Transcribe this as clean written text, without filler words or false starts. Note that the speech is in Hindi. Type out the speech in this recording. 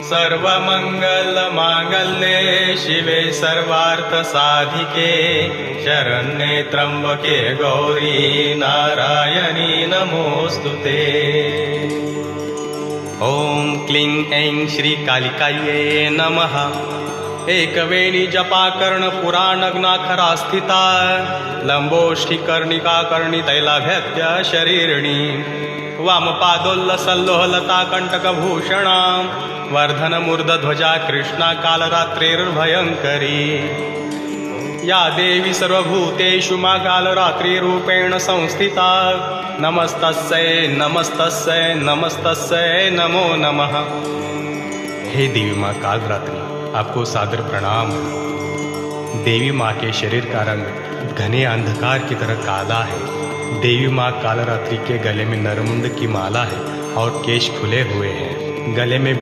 सर्वमंगलमांगल्ये शिवे सर्वार्थसाधिके शरण्ये त्र्यंबके गौरी नारायणी नमोस्तुते। ओम क्लीं ऐं श्री कालिकायै नमः। एकवेणी जपा कर्ण पुराणग्नाखरा स्थिता लंबोष्ठी कर्णिका कर्णि तैलाभ्यत्य शरीरिणी वामपादोल्लसल्लोहलता कंटकभूषणा वर्धन मूर्धध्वजा कृष्णा कालरात्रिर्भयंकरी या देवी सर्वभूतेषु मा कालरात्रिरूपेण संस्थिता नमस्तस्यै नमस्तस्यै नमस्तस्यै नमो नमः। हे देवी माँ कालरात्रि, आपको सादर प्रणाम। देवी माँ के शरीर का रंग घने अंधकार की तरह काला है। देवी माँ कालरात्रि के गले में नरमुंड की माला है और केश खुले हुए हैं। गले में